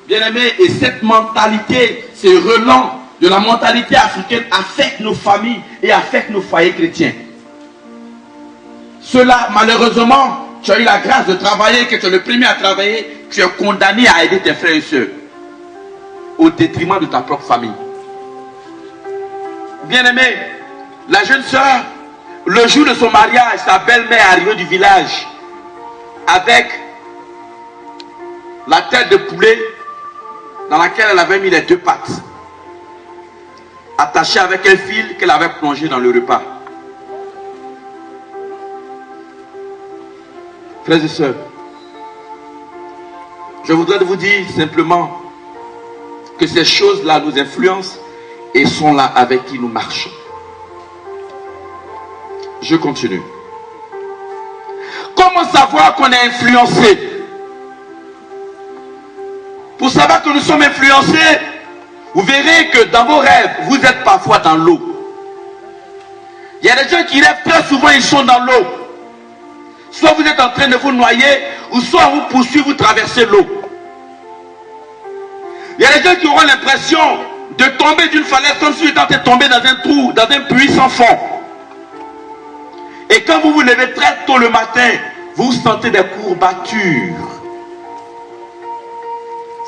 Bien-aimés, et cette mentalité, ces relents de la mentalité africaine affectent nos familles et affectent nos foyers chrétiens. Cela, malheureusement, tu as eu la grâce de travailler, que tu es le premier à travailler, tu es condamné à aider tes frères et sœurs au détriment de ta propre famille. Bien-aimé, la jeune sœur, le jour de son mariage, sa belle-mère est arrivée du village avec la tête de poulet dans laquelle elle avait mis les deux pattes, attachée avec un fil qu'elle avait plongé dans le repas. Frères et sœurs, je voudrais vous dire simplement que ces choses-là nous influencent et sont là avec qui nous marchons. Je continue. Comment savoir qu'on est influencé? Pour savoir que nous sommes influencés, vous verrez que dans vos rêves, vous êtes parfois dans l'eau. Il y a des gens qui rêvent très souvent, ils sont dans l'eau. Soit vous êtes en train de vous noyer, ou soit vous poursuivez, vous traversez l'eau. Il y a des gens qui auront l'impression de tomber d'une falaise comme si vous étiez en train de tomber dans un trou, dans un puits sans fond. Et quand vous vous levez très tôt le matin, vous sentez des courbatures.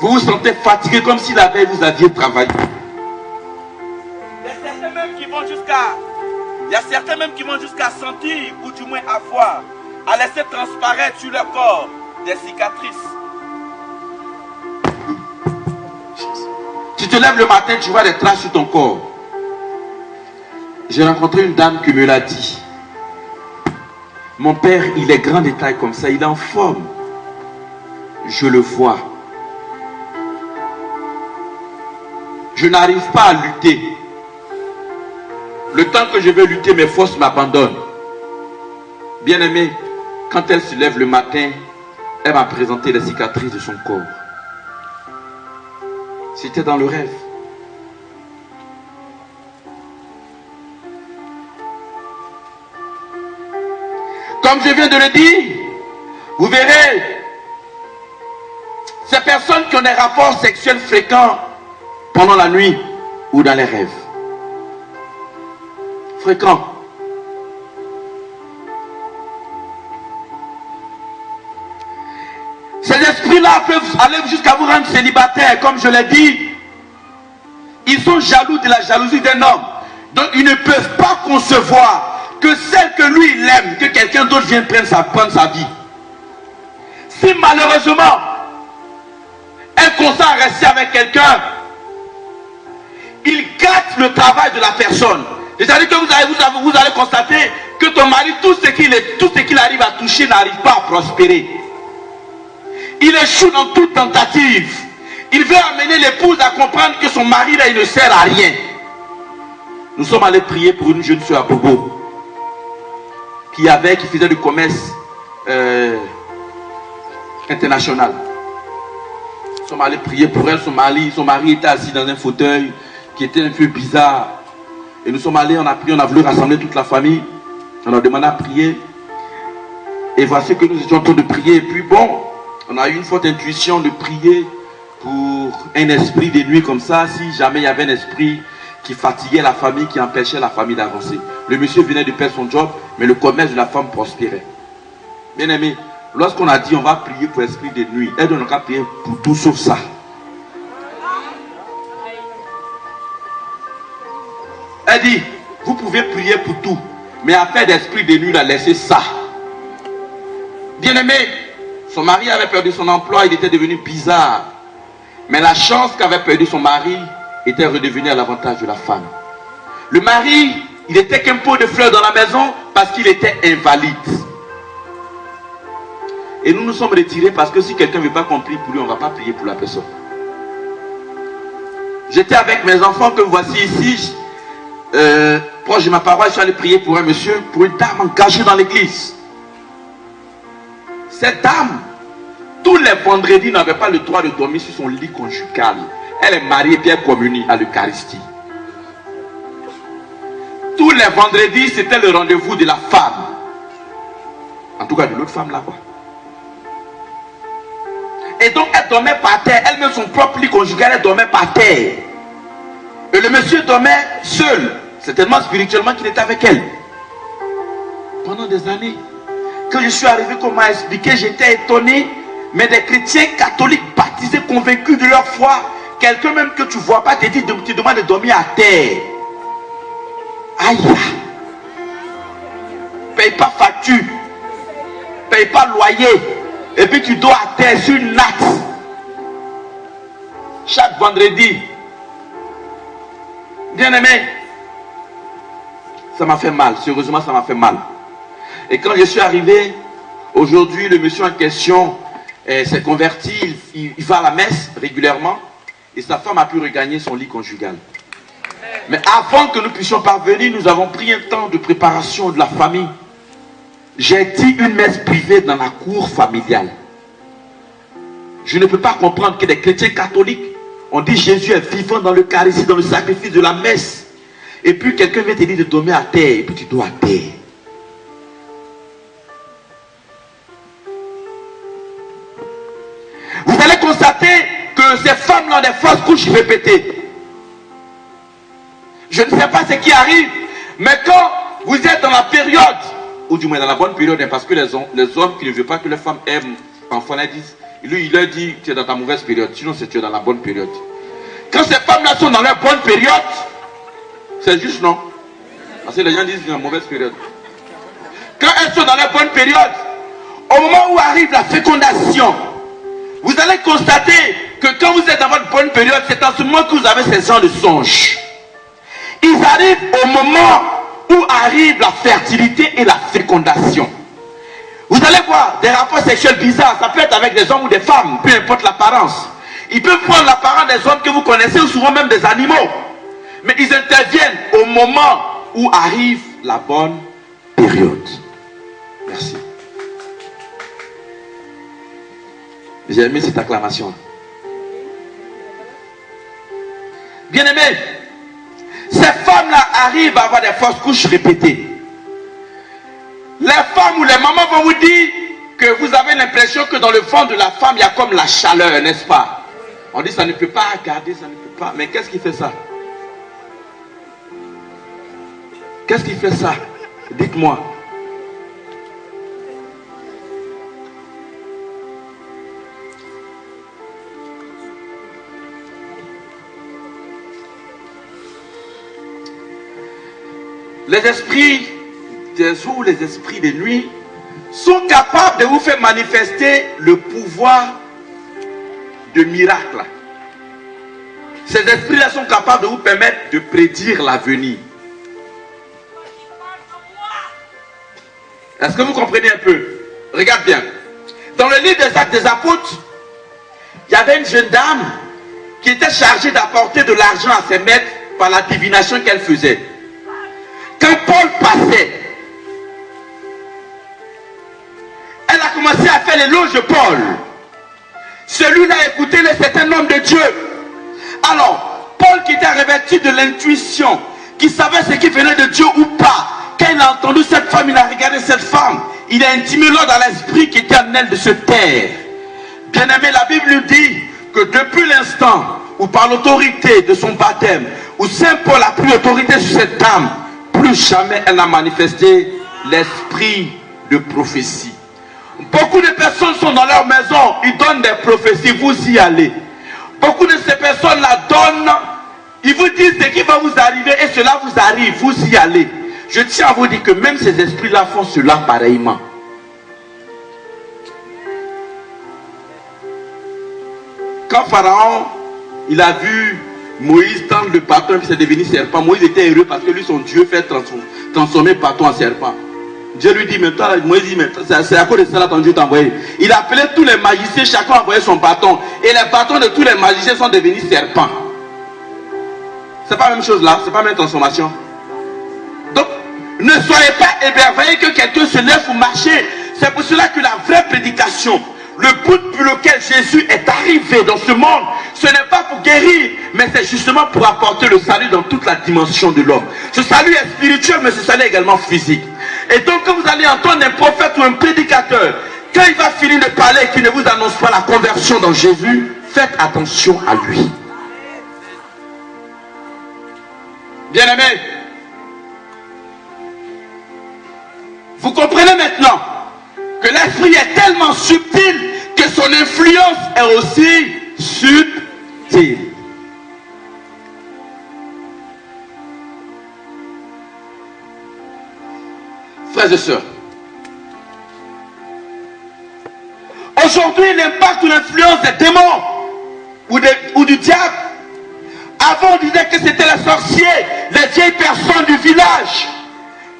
Vous vous sentez fatigué comme si la veille vous aviez travaillé. Il y a certains même qui vont jusqu'à sentir, ou du moins avoir, à laisser transparaître sur leur corps des cicatrices. Tu te lèves le matin, tu vois des traces sur ton corps. J'ai rencontré une dame qui me l'a dit. Mon père, il est grand de taille comme ça, il est en forme. Je le vois. Je n'arrive pas à lutter. Le temps que je veux lutter, mes forces m'abandonnent. Bien-aimé, quand elle se lève le matin, elle m'a présenté les cicatrices de son corps. C'était dans le rêve. Comme je viens de le dire, vous verrez, ces personnes qui ont des rapports sexuels fréquents pendant la nuit ou dans les rêves. Fréquents. Ces esprits-là peuvent aller jusqu'à vous rendre célibataire, comme je l'ai dit. Ils sont jaloux de la jalousie d'un homme. Donc ils ne peuvent pas concevoir que celle que lui il aime, que quelqu'un d'autre vienne prendre sa vie. Si malheureusement, elle consent à rester avec quelqu'un, il gâte le travail de la personne. C'est-à-dire que vous allez constater que ton mari, tout ce qu'il arrive à toucher n'arrive pas à prospérer. Il échoue dans toute tentative. Il veut amener l'épouse à comprendre que son mari là, il ne sert à rien. Nous sommes allés prier pour une jeune soeur à Bobo qui faisait du commerce international. Nous sommes allés prier pour elle. Son mari était assis dans un fauteuil qui était un peu bizarre. Et nous sommes allés, on a prié, on a voulu rassembler toute la famille. On a demandé à prier. Et voici que nous étions en train de prier. Et puis bon, on a eu une forte intuition de prier pour un esprit de nuit comme ça. Si jamais il y avait un esprit qui fatiguait la famille, qui empêchait la famille d'avancer. Le monsieur venait de perdre son job, mais le commerce de la femme prospérait. Bien aimé, lorsqu'on a dit on va prier pour l'esprit de nuit, elle n'a qu'à prier pour tout sauf ça. Elle dit, vous pouvez prier pour tout, mais affaire d'esprit de nuit, laissez ça. Bien aimé, son mari avait perdu son emploi, il était devenu bizarre. Mais la chance qu'avait perdu son mari était redevenue à l'avantage de la femme. Le mari, il était qu'un pot de fleurs dans la maison parce qu'il était invalide. Et nous nous sommes retirés parce que si quelqu'un ne veut pas qu'on prie pour lui, on ne va pas prier pour la personne. J'étais avec mes enfants que voici ici, proche de ma paroisse, je suis allé prier pour un monsieur, pour une dame engagée dans l'église. Cette dame, tous les vendredis, n'avait pas le droit de dormir sur son lit conjugal. Elle est mariée et elle communie à l'Eucharistie. Tous les vendredis, c'était le rendez-vous de la femme. En tout cas, de l'autre femme là-bas. Et donc elle dormait par terre. Elle-même son propre lit conjugal, elle dormait par terre. Et le monsieur dormait seul. C'est tellement spirituellement qu'il était avec elle. Pendant des années. Quand je suis arrivé, comme on m'a expliqué, j'étais étonné. Mais des chrétiens catholiques baptisés, convaincus de leur foi, quelqu'un même que tu ne vois pas te dit, tu demandes de dormir à terre. Aïe. Paye pas facture. Paye pas loyer. Et puis tu dors à terre sur une natte. Chaque vendredi. Bien aimé. Ça m'a fait mal. Sérieusement, ça m'a fait mal. Et quand je suis arrivé, aujourd'hui, le monsieur en question s'est converti. Il va à la messe régulièrement. Et sa femme a pu regagner son lit conjugal. Mais avant que nous puissions parvenir, nous avons pris un temps de préparation de la famille. J'ai dit une messe privée dans la cour familiale. Je ne peux pas comprendre que des chrétiens catholiques ont dit Jésus est vivant dans l'Eucharistie, dans le sacrifice de la messe. Et puis quelqu'un vient te dire de dormir à terre. Et puis tu dors à terre. Vous allez constater que ces femmes-là ont des fausses couches répétées. Je ne sais pas ce qui arrive, mais quand vous êtes dans la période, ou du moins dans la bonne période, parce que les hommes qui ne veulent pas que les femmes aiment, parfois les disent, lui il leur dit tu es dans ta mauvaise période, sinon c'est tu es dans la bonne période. Quand ces femmes-là sont dans leur bonne période, c'est juste non. Parce que les gens disent dans la mauvaise période. Quand elles sont dans leur bonne période, au moment où arrive la fécondation, vous allez constater que quand vous êtes dans votre bonne période, c'est en ce moment que vous avez ces gens de songe. Ils arrivent au moment où arrive la fertilité et la fécondation. Vous allez voir des rapports sexuels bizarres. Ça peut être avec des hommes ou des femmes, peu importe l'apparence. Ils peuvent prendre l'apparence des hommes que vous connaissez ou souvent même des animaux. Mais ils interviennent au moment où arrive la bonne période. Merci. J'ai aimé cette acclamation. Bien-aimés, ces femmes-là arrivent à avoir des fausses couches répétées. Les femmes ou les mamans vont vous dire que vous avez l'impression que dans le fond de la femme, il y a comme la chaleur, n'est-ce pas? On dit ça ne peut pas garder, ça ne peut pas. Mais qu'est-ce qui fait ça? Qu'est-ce qui fait ça? Dites-moi. Les esprits des jours, les esprits des nuits sont capables de vous faire manifester le pouvoir de miracle. Ces esprits-là sont capables de vous permettre de prédire l'avenir. Est-ce que vous comprenez un peu? Regarde bien. Dans le livre des Actes des Apôtres, il y avait une jeune dame qui était chargée d'apporter de l'argent à ses maîtres par la divination qu'elle faisait. Quand Paul passait, elle a commencé à faire l'éloge de Paul. Celui-là, écoutez-le, c'est un homme de Dieu. Alors, Paul qui était revêtu de l'intuition, qui savait ce qui venait de Dieu ou pas, quand il a entendu cette femme, il a regardé cette femme, il a intimé l'ordre dans l'esprit qui était en elle de se taire. Bien aimé, la Bible nous dit que depuis l'instant où par l'autorité de son baptême, où Saint Paul a pris autorité sur cette dame, plus jamais elle n'a manifesté l'esprit de prophétie. Beaucoup de personnes sont dans leur maison, ils donnent des prophéties, vous y allez. Beaucoup de ces personnes-là donnent, ils vous disent ce qui va vous arriver et cela vous arrive, vous y allez. Je tiens à vous dire que même ces esprits-là font cela pareillement. Quand Pharaon, il a vu Moïse tendre le bâton et c'est devenu serpent, Moïse était heureux parce que lui, son Dieu, fait transformer le bâton en serpent. Dieu lui dit, mais toi, Moïse dit, c'est à cause de cela que ton Dieu t'a envoyé. Il a appelé tous les magiciens, chacun a envoyé son bâton. Et les bâtons de tous les magiciens sont devenus serpents. C'est pas la même chose là, c'est pas la même transformation. Donc, ne soyez pas émerveillés que quelqu'un se lève ou marche. C'est pour cela que la vraie prédication, le but pour lequel Jésus est arrivé dans ce monde, ce n'est pas pour guérir, mais c'est justement pour apporter le salut dans toute la dimension de l'homme. Ce salut est spirituel, mais ce salut est également physique. Et donc, quand vous allez entendre un prophète ou un prédicateur quand il va finir de parler et qu'il ne vous annonce pas la conversion dans Jésus, faites attention à lui. Bien-aimés, vous comprenez maintenant que l'esprit est tellement subtil que son influence est aussi subtile. Frères et sœurs, aujourd'hui l'impact ou l'influence des démons ou du diable, avant on disait que c'était les sorciers, les vieilles personnes du village,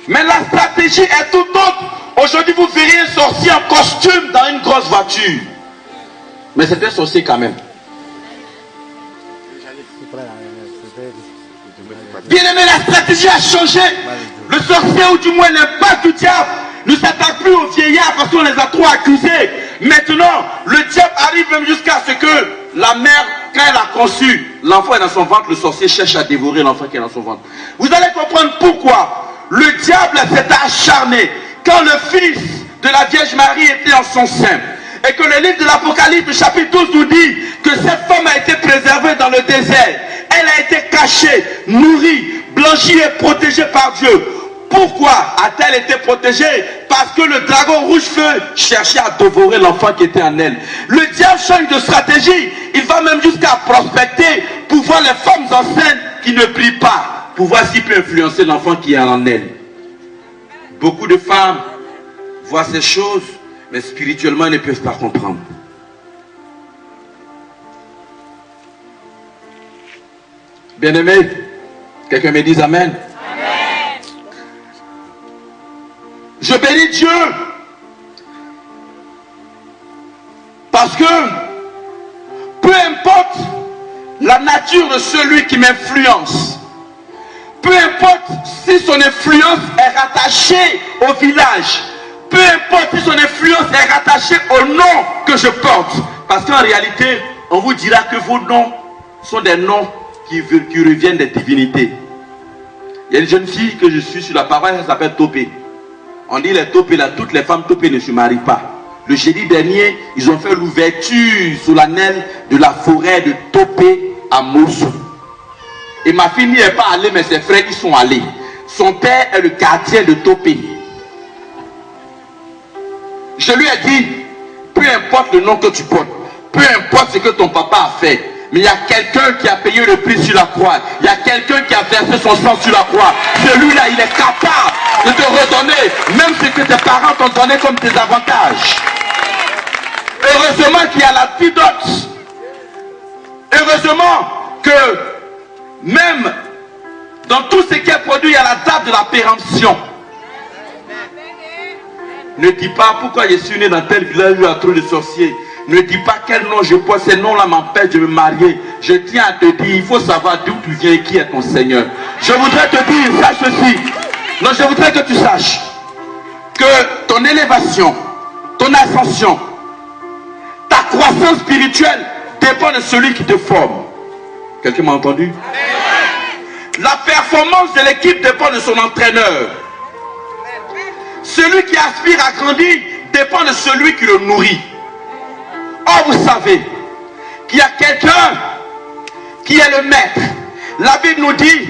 mais la stratégie est tout autre. Aujourd'hui vous verrez un sorcier en costume dans une grosse voiture, mais c'est un sorcier quand même. Bien aimé, la stratégie a changé. Le sorcier, ou du moins l'impact du diable, ne s'attaque plus aux vieillards parce qu'on les a trop accusés. Maintenant, le diable arrive même jusqu'à ce que la mère, quand elle a conçu, l'enfant est dans son ventre, le sorcier cherche à dévorer l'enfant qui est dans son ventre. Vous allez comprendre pourquoi le diable s'est acharné quand le fils de la Vierge Marie était en son sein. Et que le livre de l'Apocalypse, chapitre 12, nous dit que cette femme a été préservée dans le désert. Elle a été cachée, nourrie, blanchie et protégée par Dieu. Pourquoi a-t-elle été protégée? Parce que le dragon rouge-feu cherchait à dévorer l'enfant qui était en elle. Le diable change de stratégie. Il va même jusqu'à prospecter pour voir les femmes enceintes qui ne prient pas, pour voir s'il peut influencer l'enfant qui est en elle. Beaucoup de femmes voient ces choses, mais spirituellement, elles ne peuvent pas comprendre. Bien-aimés, quelqu'un me dise Amen. Amen. Je bénis Dieu parce que peu importe la nature de celui qui m'influence, peu importe si son influence est rattachée au village, peu importe si son influence est rattachée au nom que je porte, parce qu'en réalité, on vous dira que vos noms sont des noms qui reviennent des divinités. Il y a une jeune fille que je suis sur la paroisse, elle s'appelle Topé. On dit les Topé là, toutes les femmes Topé ne se marient pas. Le jeudi dernier, ils ont fait l'ouverture solennelle de la forêt de Topé à Mossou. Et ma fille n'y est pas allée, mais ses frères y sont allés. Son père est le gardien de Topé. Je lui ai dit, peu importe le nom que tu portes, peu importe ce que ton papa a fait, mais il y a quelqu'un qui a payé le prix sur la croix. Il y a quelqu'un qui a versé son sang sur la croix. Celui-là, il est capable de te redonner même ce que tes parents t'ont donné comme tes avantages. Heureusement qu'il y a l'antidote. Heureusement que même dans tout ce qui est produit, il y a la date de la péremption. Ne dis pas pourquoi je suis né dans tel village où il y a trop de sorciers. Ne dis pas quel nom je porte, ces noms-là m'empêchent de me marier. Je tiens à te dire, il faut savoir d'où tu viens et qui est ton Seigneur. Je voudrais te dire, sache ceci. Non, je voudrais que tu saches que ton élévation, ton ascension, ta croissance spirituelle dépend de celui qui te forme. Quelqu'un m'a entendu? La performance de l'équipe dépend de son entraîneur. Celui qui aspire à grandir dépend de celui qui le nourrit. Or, vous savez qu'il y a quelqu'un qui est le maître. La Bible nous dit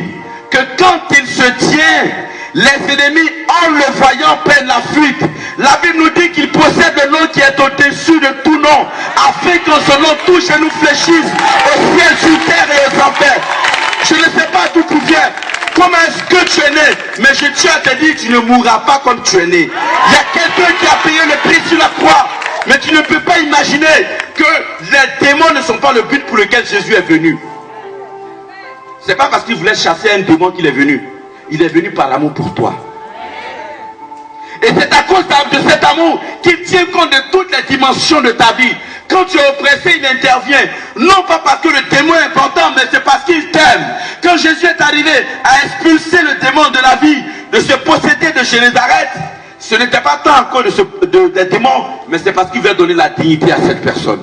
que quand il se tient, les ennemis, en le voyant, prennent la fuite. La Bible nous dit qu'il possède le nom qui est au-dessus de tout nom, afin qu'en son nom, tous genoux fléchissent au ciel, sur terre et aux enfers. Je ne sais pas d'où tu viens. Comment est-ce que tu es né? Mais je tiens à te dire, tu ne mourras pas comme tu es né. Il y a quelqu'un qui a payé le prix sur la croix. Mais tu ne peux pas imaginer que les démons ne sont pas le but pour lequel Jésus est venu. Ce n'est pas parce qu'il voulait chasser un démon qu'il est venu. Il est venu par l'amour pour toi. Et c'est à cause de cet amour qu'il tient compte de toutes les dimensions de ta vie. Quand tu es oppressé, il intervient. Non pas parce que le démon est important, mais c'est parce qu'il t'aime. Quand Jésus est arrivé à expulser le démon de la vie, de se posséder de Génézareth, ce n'était pas tant encore des démons, mais c'est parce qu'il veut donner la dignité à cette personne.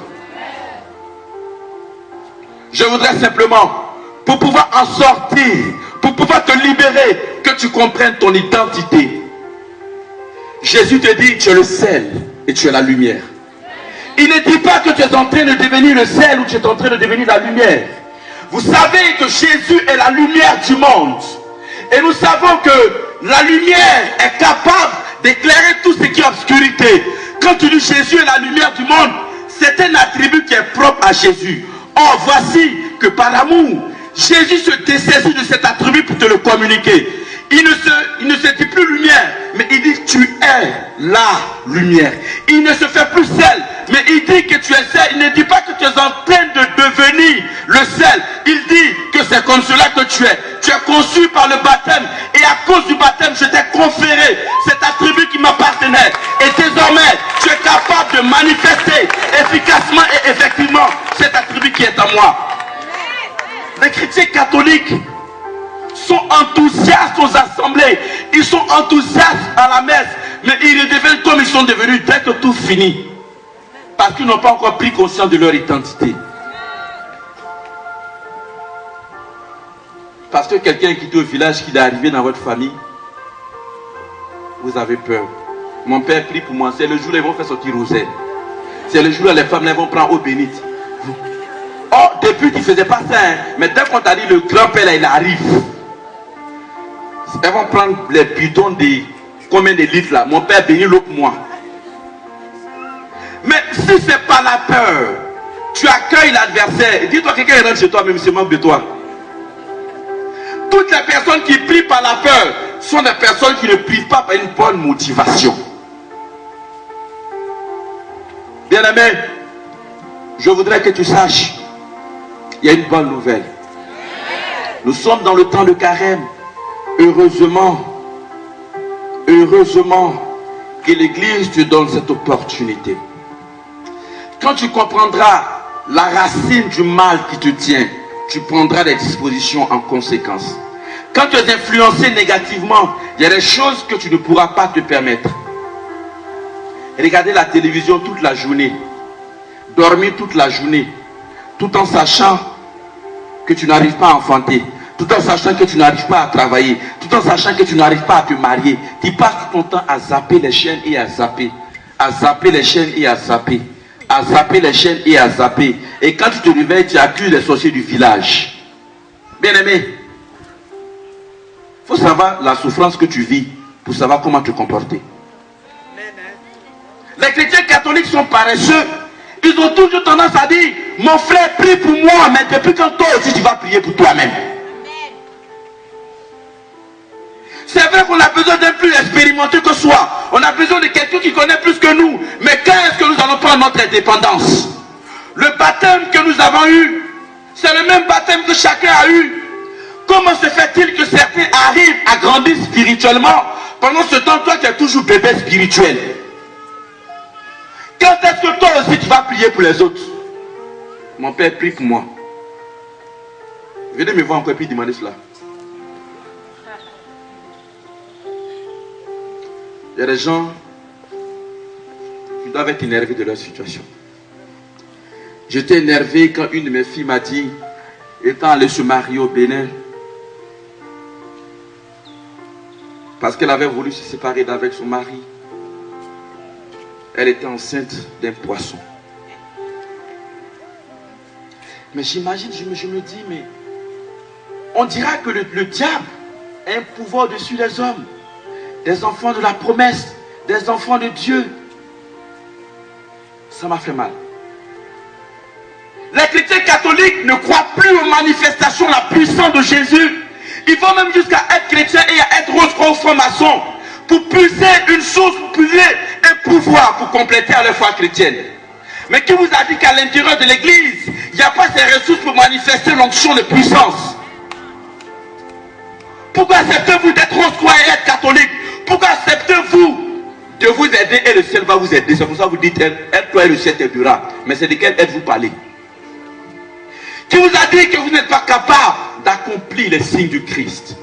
Je voudrais simplement, pour pouvoir en sortir, pour pouvoir te libérer, que tu comprennes ton identité. Jésus te dit, tu es le sel et tu es la lumière. Il ne dit pas que tu es en train de devenir le sel ou tu es en train de devenir la lumière. Vous savez que Jésus est la lumière du monde. Et nous savons que la lumière est capable d'éclairer tout ce qui est obscurité. Quand tu dis Jésus est la lumière du monde, c'est un attribut qui est propre à Jésus. Or, voici que par l'amour, Jésus se dessaisit de cet attribut pour te le communiquer. Il ne se dit plus lumière, mais il dit tu es la lumière. Il ne se fait plus sel, mais il dit que tu es sel. Il ne dit pas que tu es en train de devenir le sel. Il dit que c'est comme cela que tu es. Tu es conçu par le baptême et à cause du baptême, je t'ai conféré cet attribut qui m'appartenait. Et désormais, tu es capable de manifester efficacement et effectivement cet attribut qui est en moi. Les chrétiens catholiques sont enthousiastes aux assemblées, ils sont enthousiastes à la messe, mais ils deviennent comme ils sont devenus dès que tout finit, parce qu'ils n'ont pas encore pris conscience de leur identité. Parce que quelqu'un qui est au village, qui est arrivé dans votre famille, vous avez peur. Mon père prie pour moi, c'est le jour où ils vont faire sortir rosaire, c'est le jour où les femmes vont prendre eau bénite. Oh, depuis tu ne faisais pas ça, hein? Mais dès qu'on t'a dit le grand-père là, il arrive. Elles vont prendre les bidons de combien de litres là. Mon père bénit l'eau pour moi. Mais si ce n'est pas la peur, tu accueilles l'adversaire. Dis-toi que quelqu'un rentre chez toi, même s'il manque de toi. Toutes les personnes qui prient par la peur sont des personnes qui ne prient pas par une bonne motivation. Bien-aimé, je voudrais que tu saches, il y a une bonne nouvelle. Nous sommes dans le temps de carême. Heureusement que l'Église te donne cette opportunité. Quand tu comprendras la racine du mal qui te tient, tu prendras des dispositions en conséquence. Quand tu es influencé négativement, il y a des choses que tu ne pourras pas te permettre. Regarder la télévision toute la journée, dormir toute la journée, tout en sachant que tu n'arrives pas à enfanter, tout en sachant que tu n'arrives pas à travailler, tout en sachant que tu n'arrives pas à te marier. Tu passes ton temps à zapper les chaînes et à zapper, à zapper les chaînes et à zapper, à zapper les chaînes et à zapper. Et quand tu te réveilles, tu accuses les sorciers du village. Bien-aimé, il faut savoir la souffrance que tu vis pour savoir comment te comporter. Les chrétiens catholiques sont paresseux. Ils ont toujours tendance à dire, mon frère prie pour moi, mais depuis quand toi aussi tu vas prier pour toi-même? C'est vrai qu'on a besoin d'un plus expérimenté que soi. On a besoin de quelqu'un qui connaît plus que nous. Mais quand est-ce que nous allons prendre notre indépendance? Le baptême que nous avons eu, c'est le même baptême que chacun a eu. Comment se fait-il que certains arrivent à grandir spirituellement pendant ce temps, toi tu es toujours bébé spirituel? Quand est-ce que toi aussi tu vas prier pour les autres? Mon père prie pour moi. Venez me voir encore puis demander cela. Il y a des gens qui doivent être énervés de leur situation. J'étais énervé quand une de mes filles m'a dit, étant allée se marier au Bénin, parce qu'elle avait voulu se séparer d'avec son mari. Elle était enceinte d'un poisson. Mais j'imagine, je me dis, mais on dira que le diable a un pouvoir au-dessus des hommes, des enfants de la promesse, des enfants de Dieu. Ça m'a fait mal. Les chrétiens catholiques ne croient plus aux manifestations, la puissance de Jésus. Ils vont même jusqu'à être chrétiens et à être rose franc-maçon pour puiser une source, pour puiser un pouvoir pour compléter leur foi chrétienne. Mais qui vous a dit qu'à l'intérieur de l'église, il n'y a pas ces ressources pour manifester l'onction de puissance? Pourquoi acceptez-vous d'être rose-croix et être catholique? Pourquoi acceptez-vous de vous aider et le ciel va vous aider? C'est pour ça que vous dites, aide-toi et le ciel t'aidera. Mais c'est de quelle aide vous parlez? Qui vous a dit que vous n'êtes pas capable d'accomplir les signes du Christ?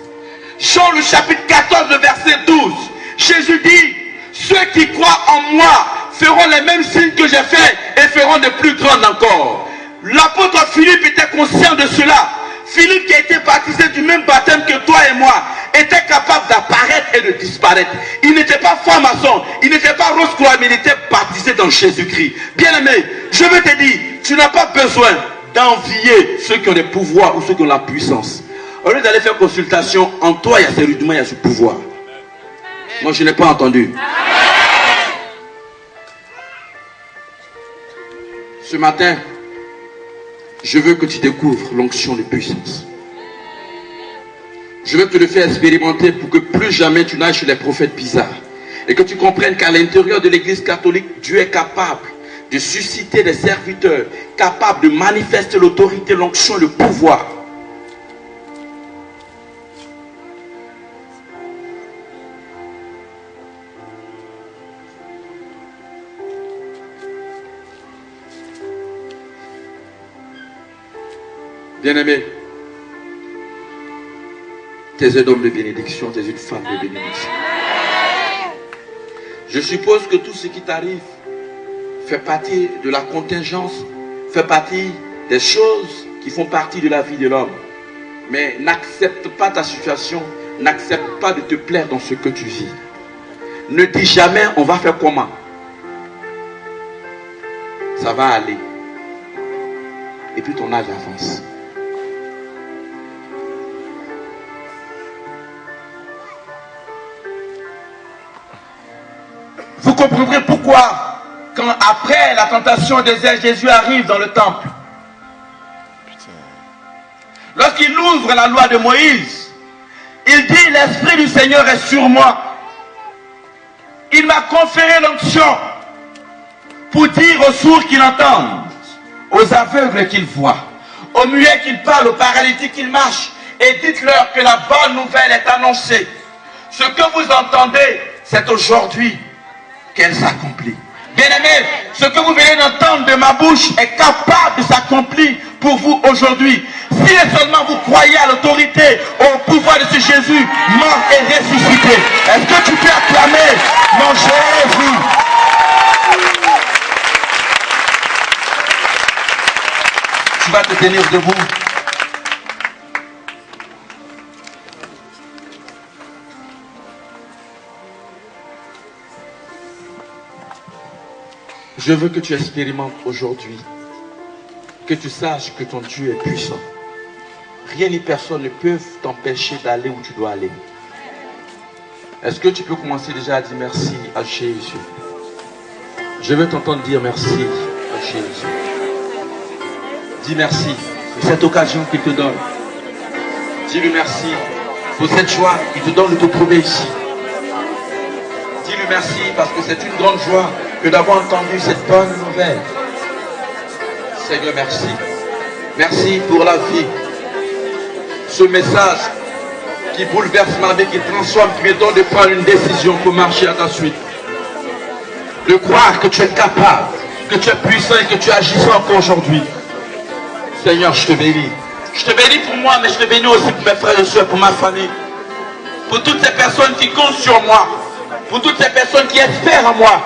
Jean le chapitre 14, le verset 12. Jésus dit, ceux qui croient en moi feront les mêmes signes que j'ai fait et feront de plus grands encore. L'apôtre Philippe était conscient de cela. Philippe, qui a été baptisé du même baptême que toi et moi, était capable d'apparaître et de disparaître. Il n'était pas franc-maçon, il n'était pas rose-croix, mais il était baptisé dans Jésus-Christ. Bien-aimé, je veux te dire, tu n'as pas besoin d'envier ceux qui ont des pouvoirs ou ceux qui ont la puissance. Au lieu d'aller faire consultation, en toi il y a ce rudiments, il y a ce pouvoir. Moi je n'ai pas entendu. Ce matin, je veux que tu découvres l'onction de puissance. Je veux te le faire expérimenter pour que plus jamais tu n'ailles chez les prophètes bizarres. Et que tu comprennes qu'à l'intérieur de l'église catholique, Dieu est capable de susciter des serviteurs, capables de manifester l'autorité, l'onction, le pouvoir. Bien-aimé, tu es un homme de bénédiction, tu es une femme de bénédiction. Je suppose que tout ce qui t'arrive fait partie de la contingence, fait partie des choses qui font partie de la vie de l'homme. Mais n'accepte pas ta situation, n'accepte pas de te plaire dans ce que tu vis. Ne dis jamais on va faire comment. Ça va aller. Et puis ton âge avance. Vous comprendrez pourquoi, quand après la tentation des ailes, Jésus arrive dans le temple. Lorsqu'il ouvre la loi de Moïse, il dit, l'Esprit du Seigneur est sur moi. Il m'a conféré l'onction pour dire aux sourds qu'ils entendent, aux aveugles qu'ils voient, aux muets qu'ils parlent, aux paralytiques qu'ils marchent. Et dites-leur que la bonne nouvelle est annoncée. Ce que vous entendez, c'est aujourd'hui qu'elle s'accomplit. Bien-aimés, ce que vous venez d'entendre de ma bouche est capable de s'accomplir pour vous aujourd'hui. Si seulement vous croyez à l'autorité, au pouvoir de ce Jésus, mort et ressuscité, est-ce que tu peux acclamer mon Jésus? Tu vas te tenir debout. Je veux que tu expérimentes aujourd'hui, que tu saches que ton Dieu est puissant. Rien ni personne ne peut t'empêcher d'aller où tu dois aller. Est-ce que tu peux commencer déjà à dire merci à Jésus? Je veux t'entendre dire merci à Jésus. Dis merci pour cette occasion qu'il te donne. Dis-lui merci pour cette joie qu'il te donne de te trouver ici. Dis-lui merci parce que c'est une grande joie que d'avoir entendu cette bonne nouvelle. Seigneur, merci. Merci pour la vie. Ce message qui bouleverse ma vie, qui transforme, qui me donne de prendre une décision pour marcher à ta suite. De croire que tu es capable, que tu es puissant et que tu agis encore aujourd'hui. Seigneur, je te bénis. Je te bénis pour moi, mais je te bénis aussi pour mes frères et soeurs, pour ma famille. Pour toutes ces personnes qui comptent sur moi. Pour toutes ces personnes qui espèrent en moi.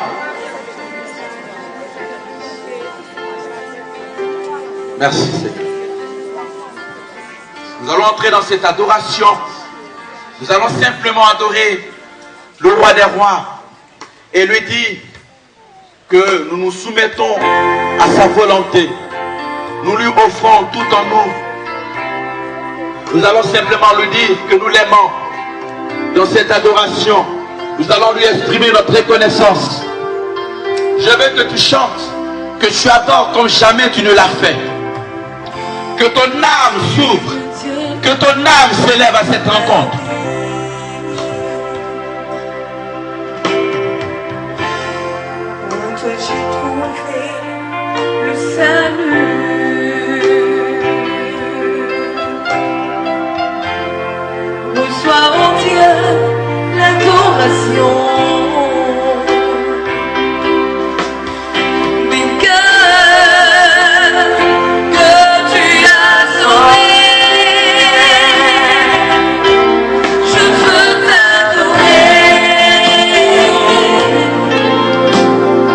Merci Seigneur. Nous allons entrer dans cette adoration. Nous allons simplement adorer le roi des rois et lui dire que nous nous soumettons à sa volonté. Nous lui offrons tout en nous. Nous allons simplement lui dire que nous l'aimons. Dans cette adoration, nous allons lui exprimer notre reconnaissance. Je veux que tu chantes, que tu adores comme jamais tu ne l'as fait. Que ton âme s'ouvre, que ton âme s'élève à cette rencontre. En toi j'ai trouvé le salut. Reçois en Dieu l'adoration.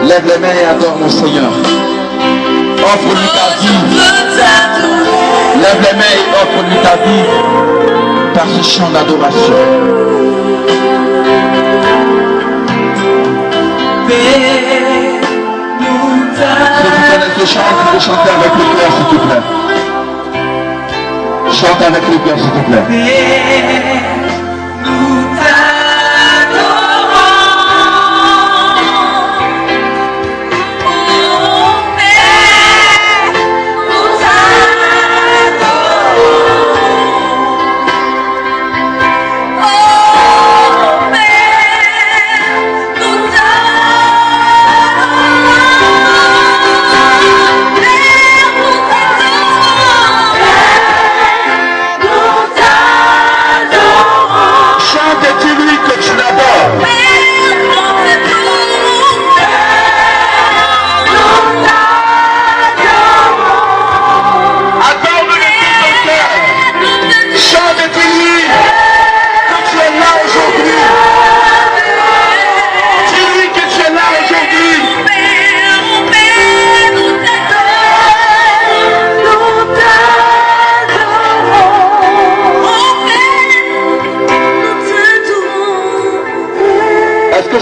Lève les mains et adore mon Seigneur. Offre-lui ta vie. Lève les mains et offre-lui ta vie par ce chant d'adoration. Si tu connais ce chant, tu peux chanter avec le cœur, s'il te plaît. Chante avec le cœur, s'il te plaît.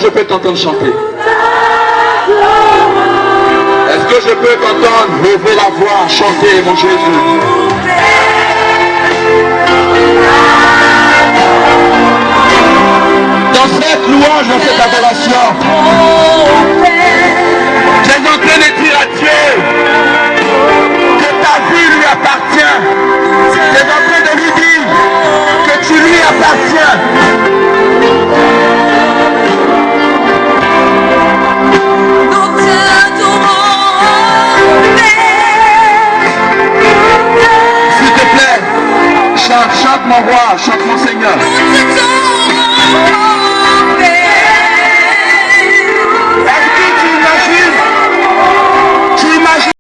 Je peux t'entendre chanter. Est-ce que je peux t'entendre lever la voix, chanter, mon Jésus? Dans cette louange, dans cette adoration, j'ai entré de dire à Dieu que ta vie lui appartient. J'ai entré de lui dire que tu lui appartiens. Chante mon roi, chante mon Seigneur.